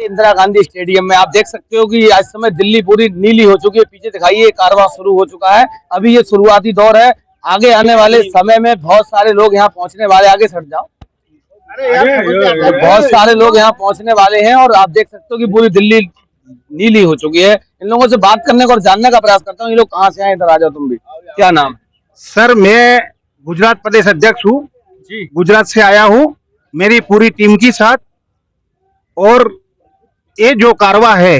Indira Gandhi stadium में आप देख सकते हो कि आज समय दिल्ली पूरी नीली हो चुकी है। पीछे दिखाइए कारवां शुरू हो चुका है। अभी ये शुरुआती दौर है। आगे आने वाले समय में बहुत सारे लोग यहाँ पहुंचने वाले, आगे सट जाओ, तो बहुत सारे लोग यहाँ पहुंचने वाले हैं और आप देख सकते हो कि पूरी दिल्ली नीली हो चुकी है। इन लोगों से बात करने का और जानने का प्रयास करता हूँ। ये लोग कहाँ से आए? इधर आ जाओ तुम भी। क्या नाम? सर मैं गुजरात प्रदेश अध्यक्ष हूँ जी, गुजरात से आया हूँ मेरी पूरी टीम के साथ। और ये जो कारवा है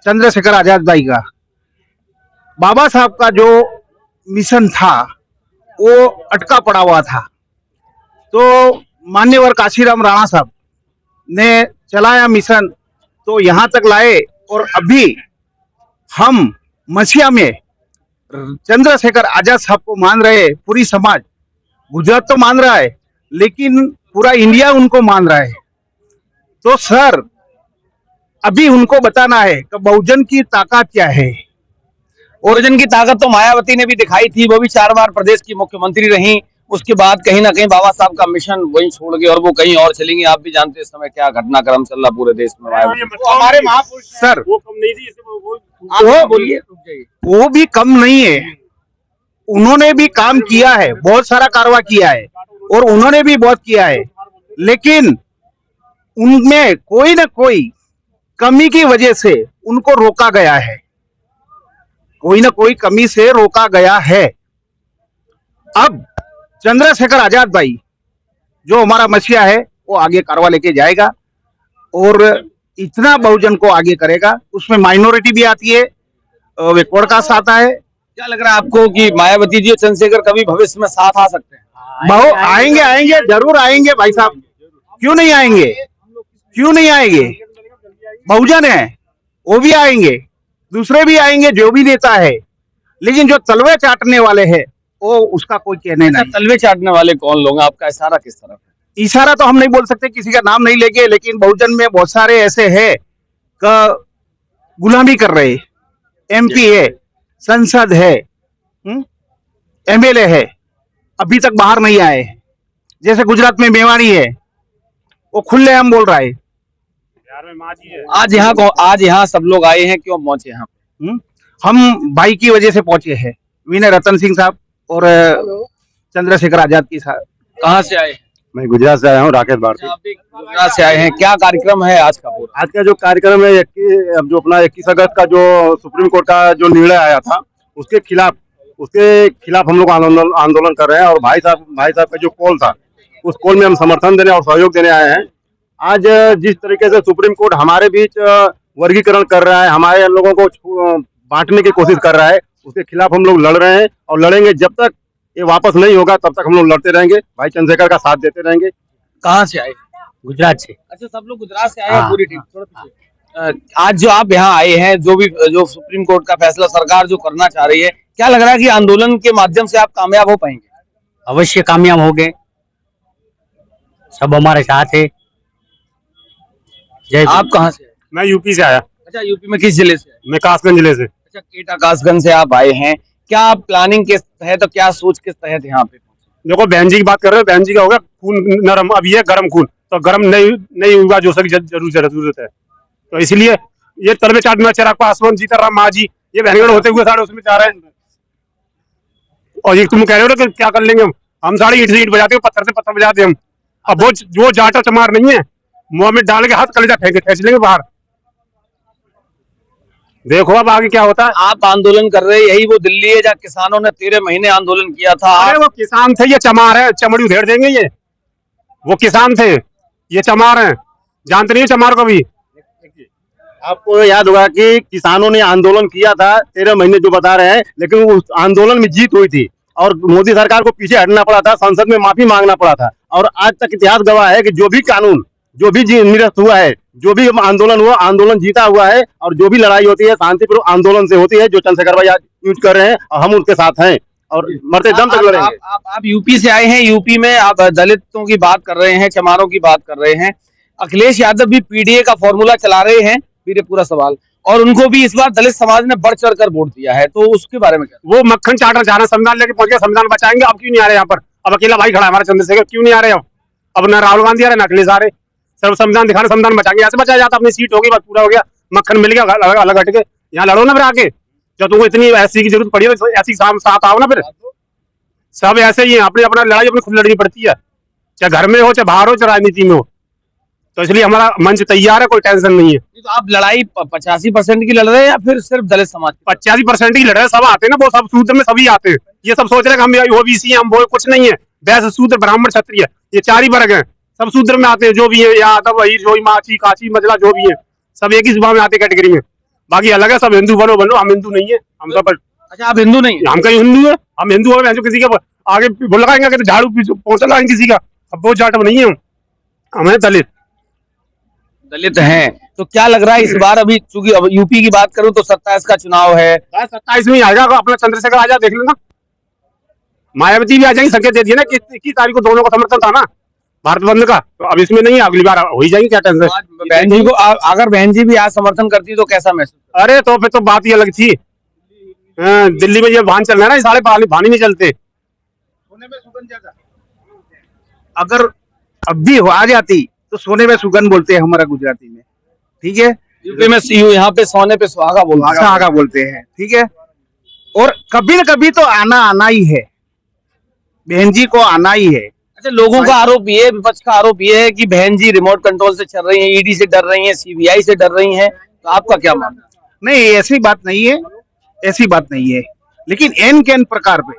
चंद्रशेखर आजाद भाई का, बाबा साहब का जो मिशन था वो अटका पड़ा हुआ था, तो मान्यवर काशीराम राणा साहब ने चलाया मिशन, तो यहाँ तक लाए। और अभी हम मसीहा में चंद्रशेखर आजाद साहब को मान रहे, पूरी समाज, गुजरात तो मान रहा है लेकिन पूरा इंडिया उनको मान रहा है। तो सर अभी उनको बताना है कि बहुजन की ताकत क्या है। बहुजन की ताकत तो मायावती ने भी दिखाई थी। वो भी 4 बार प्रदेश की मुख्यमंत्री रही। उसके बाद कहीं ना कहीं बाबा साहब का मिशन वहीं छोड़ के और वो कहीं और चलेंगी। आप भी जानते हैं इस समय क्या घटनाक्रम चल रहा पूरे देश में। हमारे महापुरुष सर वो कम नहीं थी, वो बोलिए, वो भी कम नहीं है। उन्होंने भी काम किया है, बहुत सारा कारवा किया है और उन्होंने भी बहुत किया है, लेकिन उनमें कोई ना कोई कमी की वजह से उनको रोका गया है, कोई ना कोई कमी से रोका गया है। अब चंद्रशेखर आजाद भाई जो हमारा मसीहा है वो आगे कारवा लेके जाएगा और इतना बहुजन को आगे करेगा। उसमें माइनॉरिटी भी आती है, बैकवर्ड कास्ट आता है। क्या लग रहा है आपको कि मायावती जी और चंद्रशेखर कभी भविष्य में साथ आ सकते हैं? बहुत आएंगे, आएंगे, जरूर आएंगे भाई साहब, क्यों नहीं आएंगे, क्यों नहीं आएंगे। बहुजन है वो भी आएंगे, दूसरे भी आएंगे जो भी नेता है, लेकिन जो तलवे चाटने वाले हैं वो उसका कोई कहने नहीं। तलवे चाटने वाले कौन लोग? आपका इशारा किस तरफ है? इशारा तो हम नहीं बोल सकते, किसी का नाम नहीं लेंगे, लेकिन बहुजन में बहुत सारे ऐसे हैं कि गुलामी कर रहे। एमपी है, संसद है, एमएलए है, अभी तक बाहर नहीं आए। जैसे गुजरात में मेवाड़ी है, वो खुलेआम बोल रहा है। आज यहाँ सब लोग आए हैं, क्यों पहुंचे यहाँ पे? हम भाई की वजह से पहुंचे हैं, विनय रतन सिंह साहब और चंद्रशेखर आजाद की साहब। कहाँ से आए? मैं गुजरात से आया हूँ, राकेश भारती। आप भी गुजरात से आए हैं। क्या कार्यक्रम है आज का पूरा? आज का जो कार्यक्रम है जो अपना 21 अगस्त का जो सुप्रीम कोर्ट का जो निर्णय आया था उसके खिलाफ हम लोग आंदोलन कर रहे हैं। और भाई साहब का जो कॉल था उस कॉल में हम समर्थन देने और सहयोग देने आए हैं। आज जिस तरीके से सुप्रीम कोर्ट हमारे बीच वर्गीकरण कर रहा है, हमारे लोगों को बांटने की कोशिश कर रहा है, उसके खिलाफ हम लोग लड़ रहे हैं और लड़ेंगे। जब तक ये वापस नहीं होगा तब तक हम लोग लड़ते रहेंगे, भाई चंद्रशेखर का साथ देते रहेंगे। कहाँ से आए? गुजरात से। अच्छा, सब लोग गुजरात से आए हैं, पूरी टीम। आज जो आप यहाँ आए हैं, जो सुप्रीम कोर्ट का फैसला सरकार जो करना चाह रही है, क्या लग रहा है कि आंदोलन के माध्यम से आप कामयाब हो पाएंगे? अवश्य कामयाब हो गए, सब हमारे साथ है। आप कहाँ से? मैं यूपी से आया। अच्छा, यूपी में किस जिले से? मैं कासगंज जिले से। अच्छा, केटा कासगंज से आप आए हैं। क्या प्लानिंग के तहत तो क्या सोच के तहत यहाँ पे? देखो बहन जी की बात कर रहे हो, बहन जी का होगा खून नरम, अब ये गर्म खून, तो गर्म नहीं हुआ जो सभी जरूरत है। तो इसलिए ये तलवे चाटना, चिराग पासवान, सीताराम मांझी, ये बहनगढ़ होते हुए सारे उसमें जा रहे हैं। और ये तुम कह रहे हो कि क्या कर लेंगे हम सारी ईट से ईट बजाते हैं, पत्थर से पत्थर बजाते हैं हम। अब वो जाटा चमार नहीं है, मुंह में डाल के हाथ कलेजा खींच लेंगे बाहर। देखो अब आगे क्या होता है। आप आंदोलन कर रहे हैं, यही वो दिल्ली है जहाँ किसानों ने 13 महीने आंदोलन किया था। अरे वो किसान थे, ये चमार है, चमड़ी उधेड़ देंगे ये। वो किसान थे, ये चमार हैं, जानते नहीं चमार को भी। आपको याद होगा कि किसानों ने आंदोलन किया था 13 महीने जो बता रहे हैं, लेकिन उस आंदोलन में जीत हुई थी और मोदी सरकार को पीछे हटना पड़ा था, संसद में माफी मांगना पड़ा था। और आज तक इतिहास गवाह है कि जो भी कानून जो भी निरस्त हुआ है, जो भी आंदोलन हुआ, आंदोलन जीता हुआ है। और जो भी लड़ाई होती है शांतिपूर्ण आंदोलन से होती है, जो चंद्रशेखर भाई यूज कर रहे हैं और हम उनके साथ हैं और मरते दम तक लड़ेंगे। आप यूपी से आए हैं। यूपी में आप दलितों की बात कर रहे हैं, चमारों की बात कर रहे हैं। अखिलेश यादव भी पीडीए का फॉर्मूला चला रहे हैं, मेरे पूरा सवाल, और उनको भी इस बार दलित समाज ने बढ़ चढ़ कर वोट दिया है, तो उसके बारे में क्या? वो मक्खन चाटर जाना, संविधान लेके पहुंच गया, संविधान बचाएंगे। अब क्यों नहीं आ रहे यहाँ पर? अब अकेला भाई खड़ा है हमारा चंद्रशेखर, क्यों नहीं आ रहे? अब न राहुल गांधी आ रहे, न अखिलेश आ रहे। सर्व संविधान दिखाने संविधान बचाएंगे, ऐसे बचाया जाता, अपनी सीट होगी बस पूरा हो गया, मक्खन मिल गया, अलग अलग हट के यहाँ लड़ो ना फिर आके, जब तुमको इतनी एससी की जरूरत पड़ी है तो ऐसी साथ आओ ना फिर। सब ऐसे ही है, अपनी अपना लड़ाई अपनी खुद लड़नी पड़ती है, चाहे घर में हो चाहे बाहर हो चाहे राजनीति में हो, तो इसलिए हमारा मंच तैयार है, कोई टेंशन नहीं है। तो आप लड़ाई 85% की लड़ रहे हैं या फिर सिर्फ दलित समाज की? 85% की लड़ रहे हैं, सब आते हैं ना, वो सब शूद्र में सभी आते हैं, ये सब सोच रहे हैं कि हम ओबीसी हैं, हम वो कुछ नहीं है, वैसे शूद्र ब्राह्मण क्षत्रिय ये 4 ही वर्ग हैं, सब शूद्र में आते हैं, जो भी है यादव अहीर जोई माची काची मजला जो भी है सब एक ही सुबह में आते कैटेगरी में, बाकी अलग है, सब हिंदू बनो बनो, हम हिंदू नहीं है, हम सब। अच्छा आप हिंदू नहीं? हम कहीं हिंदू है, हम हिंदू हो जो किसी के आगे बोल लगाएंगे कि झाड़ू पहुंचा लगाएंगे किसी का, अब वो जाट नहीं है, हम है दलित हैं। तो क्या लग रहा है इस बार, अभी चूंकि अब यूपी की बात करूं तो 27 का चुनाव है, 27 में आएगा, अपना चंद्रशेखर आजाद देख लेना, मायावती भी आ जाएंगी, संकेत दे दिया ना कि 21 तारीख को दोनों का समर्थन था ना भारत बंद का, तो अब इसमें नहीं, अगली बार हो ही जाएंगे, क्या टेंशन। बहन जी को अगर बहन जी भी आज समर्थन करती तो कैसा महसूस? अरे तो फिर तो बात ही अलग थी, दिल्ली में ये वाहन चल रहा है ना, सारे वाहन ही नहीं चलते। अगर अब भी आ जाती तो सोने में सुगंध बोलते हैं हमारा गुजराती में, ठीक है, यूपी में यहाँ पे सोने पे सुहागा बोलते हैं, ठीक है। और कभी न कभी तो आना ही है, बहन जी को आना ही है। अच्छा लोगों का आरोप ये, विपक्ष का आरोप ये है कि बहन जी रिमोट कंट्रोल से चल रही हैं, ईडी से डर रही हैं, सीबीआई से डर रही हैं, तो आपका क्या मानना? नहीं ऐसी बात नहीं है, ऐसी बात नहीं है, लेकिन एन के एन प्रकार पे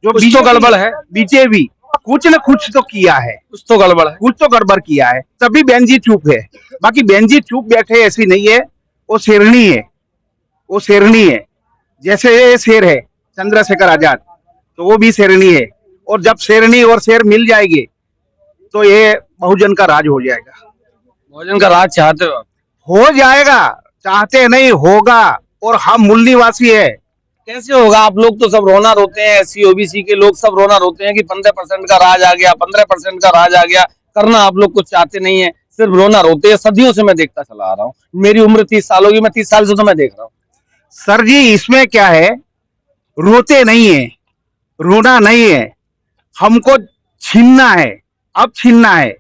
जो कुछ तो गड़बड़ है, बीजेपी कुछ न कुछ तो किया है, कुछ तो गड़बड़ है, कुछ तो गड़बड़ किया है, तभी बहन जी चुप है। बाकी बहन जी चुप बैठे ऐसी नहीं है, वो शेरनी है, वो शेरनी है, जैसे ये शेर है चंद्रशेखर आजाद, तो वो भी शेरनी है, और जब शेरनी और शेर मिल जाएगी तो ये बहुजन का राज हो जाएगा। बहुजन का राज चाहते हो? हो जाएगा, चाहते नहीं होगा, और हम मूल निवासी है। कैसे होगा? आप लोग तो सब रोना रोते हैं, एससी ओबीसी के लोग सब रोना रोते हैं कि 15% का राज आ गया, 15% का राज आ गया, करना आप लोग कुछ चाहते नहीं है, सिर्फ रोना रोते हैं। सदियों से मैं देखता चला आ रहा हूँ, मेरी उम्र 30 साल होगी, मैं 30 साल से तो मैं देख रहा हूँ। सर जी इसमें क्या है, रोते नहीं है, रोना नहीं है, हमको छीनना है, अब छीनना है।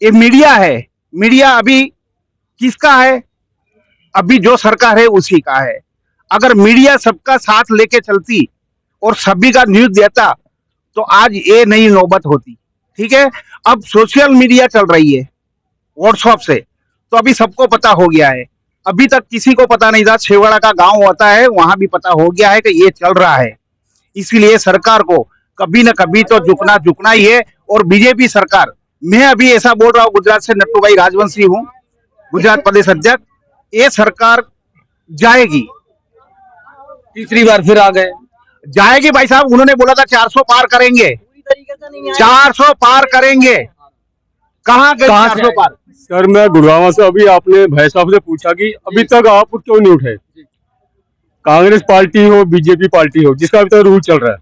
ये मीडिया है, मीडिया अभी किसका है? अभी जो सरकार है उसी का है। अगर मीडिया सबका साथ लेके चलती और सभी का न्यूज देता तो आज ये नई नौबत होती, ठीक है। अब सोशल मीडिया चल रही है व्हाट्सएप से, तो अभी सबको पता हो गया है, अभी तक किसी को पता नहीं था, छेवाड़ा का गांव होता है वहां भी पता हो गया है कि ये चल रहा है। इसीलिए सरकार को कभी न कभी तो झुकना ही है। और बीजेपी सरकार, मैं अभी ऐसा बोल रहा हूँ, गुजरात से नट्टू भाई राजवंशी हूँ, गुजरात प्रदेश अध्यक्ष, ये सरकार जाएगी, तीसरी बार फिर आ गए, जाएगी भाई साहब। उन्होंने बोला था 400 पार करेंगे, 400 पार करेंगे, कहाँ गए 400 पार? सर मैं गुड़गांव से, अभी आपने भाई साहब से पूछा कि अभी तक आप क्यों नहीं उठे, कांग्रेस पार्टी हो बीजेपी पार्टी हो, जिसका अभी तक रूल चल रहा है,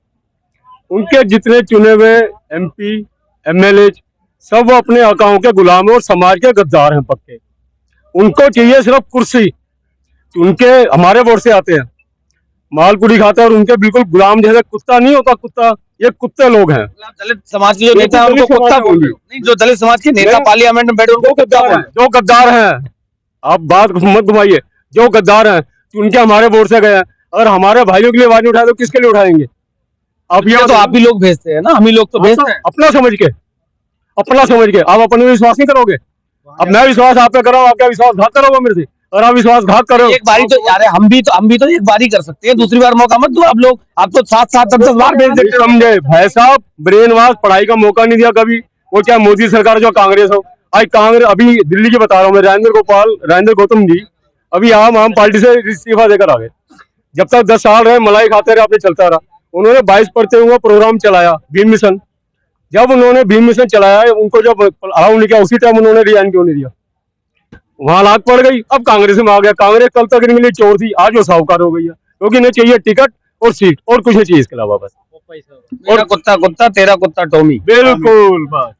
उनके जितने चुने हुए एमपी एमएलए सब वो अपने आकाओं के गुलाम और समाज के गद्दार हैं पक्के, उनको चाहिए सिर्फ कुर्सी। उनके हमारे वोट से आते हैं, मालपुड़ी खाते हैं, और उनके बिल्कुल गुलाम जैसे कुत्ता नहीं होता, कुत्ता, ये कुत्ते लोग हैं। दलित समाज के जो नेता है उनको कुत्ता बोल रहे हो? नहीं, जो दलित समाज के नेता पार्लियामेंट में बैठे उनको कुत्ता बोल रहे हो? जो गद्दार हैं, आप बात मत घुमाइए, जो गद्दार हैं उनके हमारे वोट से गए हैं, अगर हमारे भाइयों के लिए आवाज नहीं उठाए तो किसके लिए उठाएंगे? अब ये तो आप ही लोग भेजते हैं ना, हम ही लोग तो भेजते हैं अपना समझ के, आप अपने विश्वास नहीं करोगे। अब मैं विश्वास आप पे कर रहा हूँ, आप क्या विश्वासघात करोगे मेरे से? और आप विश्वासघात करो, एक बारी तो यार हम भी तो एक बारी कर सकते हैं, दूसरी बार मौका मत दो आप लोग। आप तो 7-7 10 बार भेज देते हो। समझे भाई साहब, ब्रेन वॉश, पढ़ाई का मौका नहीं दिया कभी, वो क्या मोदी सरकार जो कांग्रेस हो। आज कांग्रेस, अभी दिल्ली की बता रहा हूँ मैं, राजेंद्र गौतम जी अभी आम पार्टी से इस्तीफा देकर आ गए। जब तक 10 साल रहे मलाई खाते रहे, अपने चलता रहा। उन्होंने 22 पढ़ते हुए प्रोग्राम चलाया, भीम मिशन। जब उन्होंने भीम मिशन चलाया, उनको जब अलाउ नहीं किया, उसी टाइम उन्होंने रिजाइन क्यों नहीं दिया? वहां लात पड़ गई, अब कांग्रेस में आ गया। कांग्रेस कल तक इनके लिए चोर थी, आज वो साहूकार हो गई है, क्योंकि इन्हें चाहिए टिकट और सीट, और कुछ नहीं चाहिए इसके अलावा बस। और कुत्ता तेरा कुत्ता टॉमी, बिल्कुल बस।